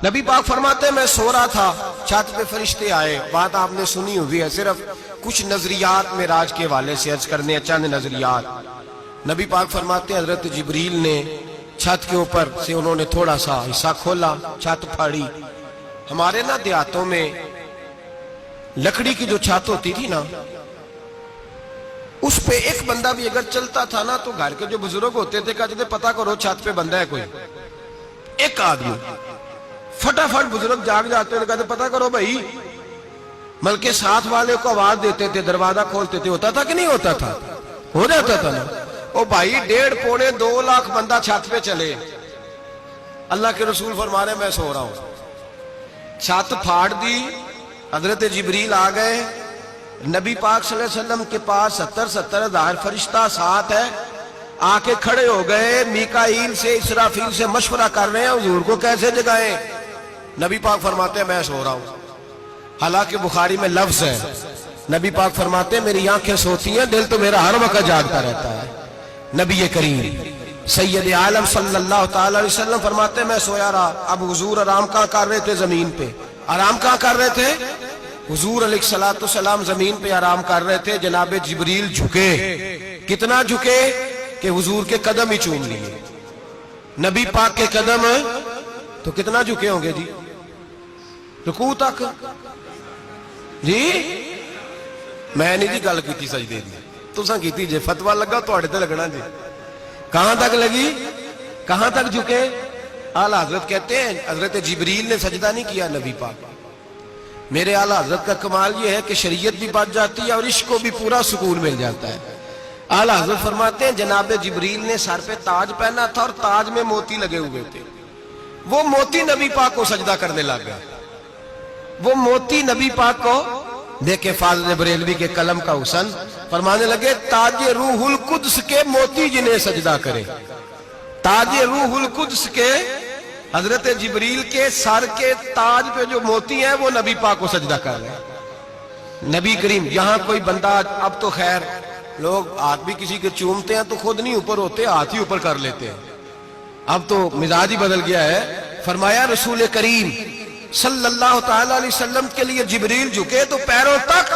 نبی پاک فرماتے ہیں میں سو رہا تھا، چھت پہ فرشتے آئے. بات آپ نے سنی ہوئی ہے، صرف کچھ نظریات معراج کے حوالے سے عرض کرنے ہیں، چند نظریات. نبی پاک فرماتے ہیں حضرت جبریل نے چھت کے اوپر سے انہوں نے تھوڑا سا حصہ کھولا، چھت پھاڑی. ہمارے نا دیہاتوں میں لکڑی کی جو چھت ہوتی تھی نا، اس پہ ایک بندہ بھی اگر چلتا تھا نا تو گھر کے جو بزرگ ہوتے تھے کہتے تھے پتہ کرو چھت پہ بندہ ہے کوئی. ایک آدمی فٹافٹ بزرگ جاگ جاتے ہیں، کہتے پتہ کرو بھائی، بلکہ ساتھ والے کو آواز دیتے تھے، دروازہ کھولتے تھے. ہوتا تھا کہ نہیں ہوتا تھا؟ ہو جاتا تھا نا. او بھائی 1.5 پونے 2 لاکھ بندہ چھت پہ چلے، اللہ کے رسول فرما رہے میں سو رہا ہوں. چھت پھاڑ دی، حضرت جبریل آ گئے. نبی پاک صلی اللہ علیہ وسلم کے پاس 70 ہزار فرشتہ ساتھ ہے، آ کے کھڑے ہو گئے. میکائیل سے اسرافیل سے مشورہ کر رہے ہیں حضور کو کیسے جگائیں. نبی پاک فرماتے ہیں میں سو رہا ہوں. حالانکہ بخاری میں لفظ ہے، نبی پاک فرماتے ہیں میری آنکھیں سوتی ہیں، دل تو میرا ہر وقت جاگتا رہتا ہے. نبی کریم سید عالم صلی اللہ تعالی علیہ وسلم فرماتے ہیں میں سویا رہا. اب حضور آرام کہاں کر رہے تھے؟ زمین پہ. آرام کہاں کر رہے تھے؟ حضور علیہ السلام زمین پہ آرام کر رہے تھے. جناب جبریل جھکے. کتنا جھکے کہ حضور کے قدم ہی چوم لیے. نبی پاک کے قدم تو کتنا جھکے ہوں گے جی؟ رکوع تک. جی میں نہیں جی گل کی سجدے دی، تساں کیتی جے فتویٰ لگا تواڈے تے لگنا جی. کہاں تک لگی؟ کہاں تک جھکے؟ اعلیٰ حضرت کہتے ہیں حضرت جبریل نے سجدہ نہیں کیا نبی پاک. میرے اعلیٰ حضرت کا کمال یہ ہے کہ شریعت بھی بچ جاتی ہے اور عشق کو بھی پورا سکون مل جاتا ہے. اعلیٰ حضرت فرماتے ہیں جناب جبریل نے سر پہ تاج پہنا تھا اور تاج میں موتی لگے ہوئے تھے. وہ موتی نبی پاک کو سجدہ کرنے لگ گیا. وہ موتی نبی پاک کو دیکھیں فاضل بریلوی کے قلم کا حسن، فرمانے لگے تاج روح القدس کے موتی جنہیں سجدہ کرے. تاج روح القدس کے حضرت جبریل کے سر کے تاج پہ جو موتی ہیں وہ نبی پاک کو سجدہ کر رہے ہیں. نبی کریم یہاں کوئی بندہ، اب تو خیر لوگ ہاتھ بھی کسی کے چومتے ہیں تو خود نہیں اوپر ہوتے، ہاتھ ہی اوپر کر لیتے ہیں. اب تو مزاج ہی بدل گیا ہے. فرمایا رسول کریم صلی اللہ تعالی علیہ وسلم کے لیے جبریل جھکے تو پیروں تک،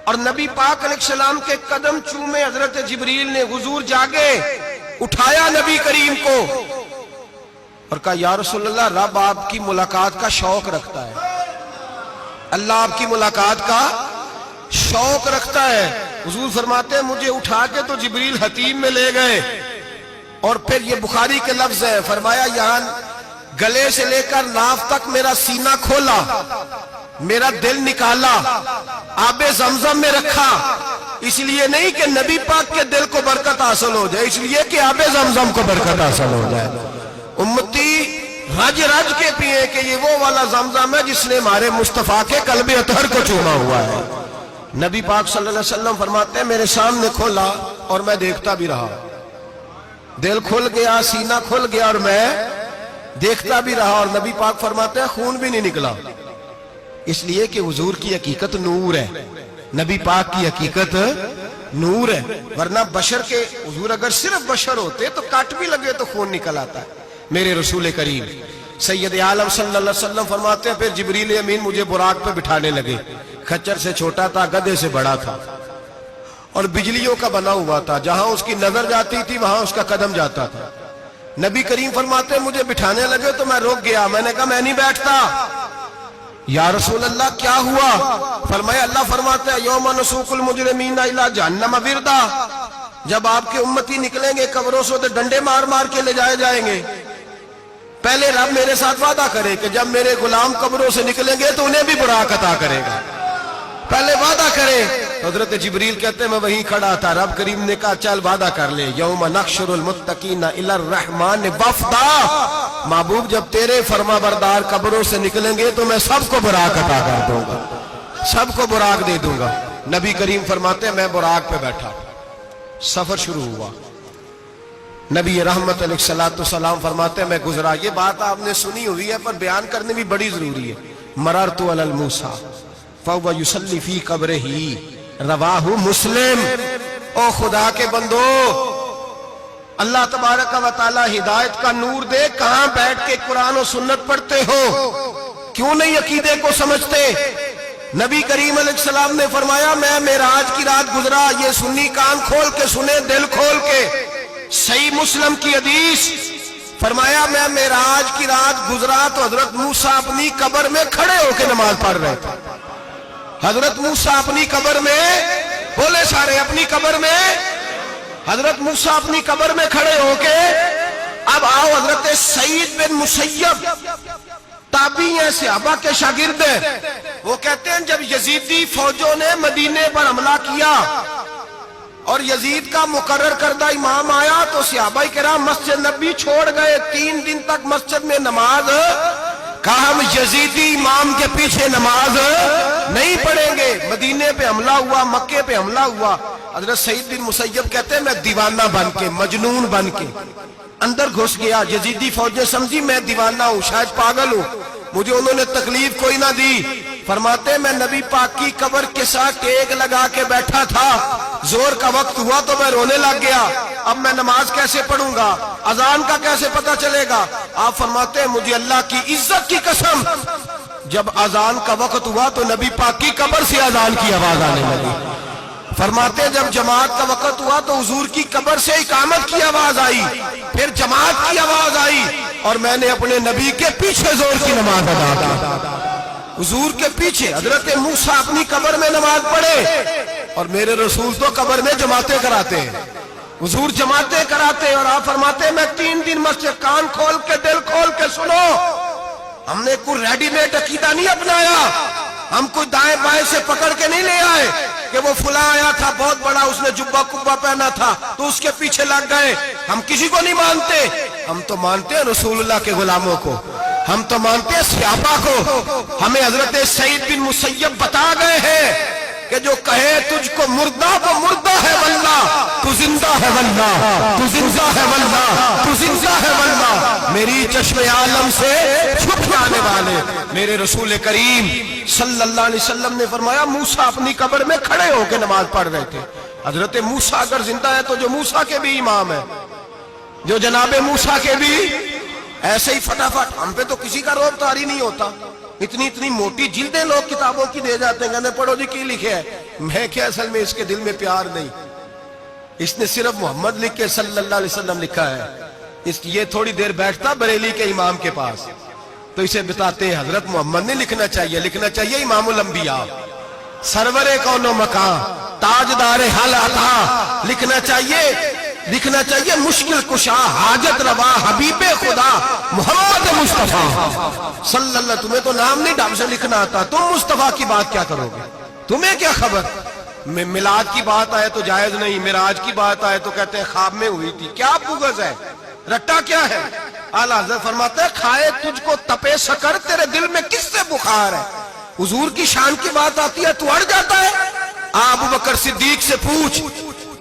اور نبی پاک علیہ السلام کے قدم چومے. حضرت جبریل نے حضور جاگے، اٹھایا نبی کریم کو اور کہا یا رسول اللہ، رب آپ کی ملاقات کا شوق رکھتا ہے، اللہ آپ کی ملاقات کا شوق رکھتا ہے. حضور فرماتے ہیں مجھے اٹھا کے تو جبریل حتیم میں لے گئے، اور پھر یہ بخاری کے لفظ ہے، فرمایا یہاں گلے سے لے کر ناف تک میرا سینہ کھولا، میرا دل نکالا، آب زمزم میں رکھا. اس لیے نہیں کہ نبی پاک کے دل کو برکت حاصل ہو جائے، اس لیے کہ آب زمزم کو برکت حاصل ہو جائے. امتی رج رج کے پیئے کہ یہ وہ والا زمزم ہے جس نے ہمارے مصطفیٰ کے قلب اطہر کو چوما ہوا ہے. نبی پاک صلی اللہ علیہ وسلم فرماتے ہیں میرے سامنے کھولا اور میں دیکھتا بھی رہا. دل کھل گیا، سینہ کھل گیا اور میں دیکھتا بھی رہا. اور نبی پاک فرماتے ہیں خون بھی نہیں نکلا، اس لیے کہ حضور کی حقیقت نور ہے، نبی پاک کی حقیقت نور ہے. ورنہ بشر کے حضور اگر صرف بشر ہوتے تو کٹ بھی لگے تو خون نکل آتا ہے. میرے رسول کریم سید عالم صلی اللہ علیہ وسلم فرماتے ہیں پھر جبریل امین مجھے براق پہ بٹھانے لگے. کھچر سے چھوٹا تھا، گدھے سے بڑا تھا، اور بجلیوں کا بنا ہوا تھا. جہاں اس کی نظر جاتی تھی وہاں اس کا قدم جاتا تھا. نبی کریم فرماتے ہیں مجھے بٹھانے لگے تو میں رک گیا. میں نے کہا میں نہیں بیٹھتا. یا رسول اللہ کیا ہوا؟ فرمایا اللہ فرماتا ہے یوم نسوق المجرمین الی جہنم وردا، جب آپ کے امتی نکلیں گے قبروں سے ڈنڈے مار مار کے لے جائے جائیں گے. پہلے رب میرے ساتھ وعدہ کرے کہ جب میرے غلام قبروں سے نکلیں گے تو انہیں بھی براق عطا کرے گا. پہلے وعدہ کرے. حضرت جبریل کہتے ہیں میں وہیں کھڑا تھا. رب کریم نے کہا چل وعدہ کر لے، یوم نحشر المتقین الی الرحمن وفدا، محبوب جب تیرے فرما بردار قبروں سے نکلیں گے تو میں سب کو براق عطا کر دوں گا، سب کو براق دے دوں گا. نبی کریم فرماتے ہیں میں براق پہ بیٹھا، سفر شروع ہوا. نبی رحمت علیہ السلام فرماتے ہیں میں گزرا. یہ بات آپ نے سنی ہوئی ہے پر بیان کرنے بھی بڑی ضروری ہے. مررت علی الموسیٰ فَهُوَ يُصَلِّ فِي قَبْرِهِ رواہ مسلم. او خدا کے بندو، اللہ تبارک و تعالی ہدایت کا نور دے، کہاں بیٹھ کے قرآن و سنت پڑھتے ہو؟ کیوں نہیں عقیدے کو سمجھتے؟ نبی کریم علیہ السلام نے فرمایا میں معراج کی رات گزرا، یہ سنی کان کھول کے سنے، دل کھول کے، صحیح مسلم کی حدیث، فرمایا میں معراج کی رات گزرا تو حضرت موسیٰ اپنی قبر میں کھڑے ہو کے نماز پڑھ رہے تھے۔ حضرت موسیٰ اپنی قبر میں، بولے سارے، اپنی قبر میں، حضرت موسیٰ اپنی قبر میں کھڑے ہو کے، اب آؤ حضرت سعید بن مسیب تابعی ہیں، صحابہ کے شاگرد ہیں، وہ کہتے ہیں جب یزیدی فوجوں نے مدینے پر حملہ کیا اور یزید کا مقرر کردہ امام آیا تو صحابہ کرام مسجد نبی چھوڑ گئے، 3 دن تک مسجد میں نماز، کہا ہم یزیدی امام کے پیچھے نماز نہیں پڑھیں گے۔ مدینے پہ حملہ ہوا، مکے پہ حملہ ہوا، حضرت سعید بن مسیب کہتے ہیں میں دیوانہ بن کے، مجنون بن کے اندر گھس گیا، یزیدی فوجیں سمجھی میں دیوانہ ہوں، شاید پاگل ہوں، مجھے انہوں نے تکلیف کوئی نہ دی۔ فرماتے میں نبی پاک کی قبر کے ساتھ ٹیک لگا کے بیٹھا تھا، زور کا وقت ہوا تو میں رونے لگ گیا، اب میں نماز کیسے پڑھوں گا، اذان کا کیسے پتہ چلے گا؟ آپ فرماتے ہیں مجھے اللہ کی عزت کی قسم، جب اذان کا وقت ہوا تو نبی پاک کی قبر سے اذان کی آواز آنے لگی۔ فرماتے ہیں جب جماعت کا وقت ہوا تو حضور کی قبر سے اقامت کی آواز آئی، پھر جماعت کی آواز آئی، اور میں نے اپنے نبی کے پیچھے زور کی نماز ادا کی، حضور کے پیچھے۔ حضرت موسیٰ اپنی قبر میں نماز پڑھے اور میرے رسول تو قبر میں جماعتیں کراتے ہیں، حضور جماعتیں کراتے ہیں، اور آپ فرماتے ہیں میں 3 دن مسجد، کان کھول کے دل کھول کے سنو، ہم نے کوئی ریڈی میڈ عقیدہ نہیں اپنایا، ہم کوئی دائیں بائیں سے پکڑ کے نہیں لے آئے کہ وہ فلاں آیا تھا بہت بڑا، اس نے جبہ کبہ پہنا تھا تو اس کے پیچھے لگ گئے۔ ہم کسی کو نہیں مانتے، ہم تو مانتے ہیں رسول اللہ کے غلاموں کو، ہم تو مانتے ہیں صحابہ کو۔ ہمیں حضرت سعید بن مسیب بتا گئے ہیں کہ جو کہے تجھ کو مردہ وہ مردہ ہے واللہ، تو زندہ ہے واللہ، تو زندہ ہے واللہ، تو زندہ ہے واللہ، میری چشم عالم سے چھپ جانے والے میرے رسول کریم صلی اللہ علیہ وسلم نے فرمایا موسیٰ اپنی قبر میں کھڑے ہو کے نماز پڑھ رہے تھے۔ حضرت موسیٰ اگر زندہ ہے تو جو موسیٰ کے بھی امام ہے، جو جناب موسیٰ کے بھی ایسے ہی فٹافٹ، ہم پہ تو کسی کا روب طاری نہیں ہوتا، اتنی موٹی جلدیں لوگ کتابوں کی دے جاتے ہیں، کہتے پڑھو جی کی لکھے ہے، میں کیا اصل میں اس کے دل میں پیار نہیں، اس نے صرف محمد لکھ کے صلی اللہ علیہ وسلم لکھا ہے، یہ تھوڑی دیر بیٹھتا بریلی کے امام کے پاس تو اسے بتاتے ہیں حضرت محمد نے لکھنا چاہیے، لکھنا چاہیے امام الانبیاء، سرور کون و مکان، تاجدار حال عطا، لکھنا چاہیے مشکل کشا، حاجت روا، حبیب خدا محمد مصطفیٰ صلی اللہ۔ تمہیں تو نام نہیں ڈھنگ سے لکھنا آتا، تم مصطفیٰ کی بات کیا کرو گے؟ تمہیں کیا خبر؟ میلاد کی بات آئے تو جائز نہیں، معراج کی بات آئے تو کہتے ہیں خواب میں ہوئی تھی، کیا بغض ہے، رٹا کیا ہے؟ اعلیٰ حضرت فرماتے ہیں کھائے تجھ کو تپے سکر، تیرے دل میں کس سے بخار ہے؟ حضور کی شان کی بات آتی ہے تو اڑ جاتا ہے۔ ابو بکر صدیق سے پوچھ،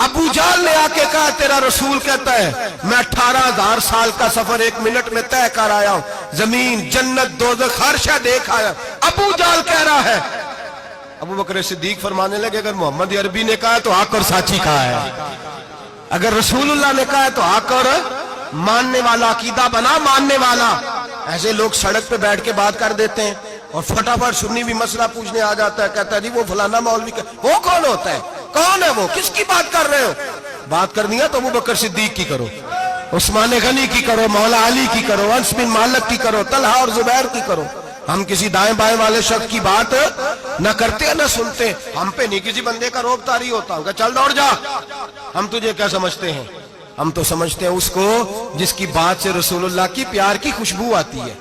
ابو جہل نے آ کے کہا تیرا رسول کہتا ہے میں 18,000 سال کا سفر 1 منٹ میں طے کر آیا ہوں، زمین جنت دوزخ ہر شے دیکھ آیا، ابو جہل کہہ رہا ہے۔ ابو بکر صدیق فرمانے لگے اگر محمد عربی نے کہا ہے تو حق اور سچی کہا ہے، اگر رسول اللہ نے کہا ہے تو حق اور ماننے والا، عقیدہ بنا ماننے والا۔ ایسے لوگ سڑک پہ بیٹھ کے بات کر دیتے ہیں اور فٹافٹ سنی بھی مسئلہ پوچھنے آ جاتا ہے، کہتا ہے جی وہ فلانا مولوی کا، وہ کون ہوتا ہے، کون ہے وہ، کس کی بات کر رہے ہو؟ بات کرنی ہے تو ابو بکر صدیق کی کرو، عثمان غنی کی کرو، مولا علی کی کرو، انس بن مالک کی کرو، طلحہ اور زبیر کی کرو۔ ہم کسی دائیں بائیں والے شخص کی بات نہ کرتے نہ سنتے، ہم پہ نہیں کسی بندے کا روب طاری ہوتا ہوگا چل دوڑ جا، ہم تجھے کیا سمجھتے ہیں؟ ہم تو سمجھتے ہیں اس کو جس کی بات سے رسول اللہ کی پیار کی خوشبو آتی ہے،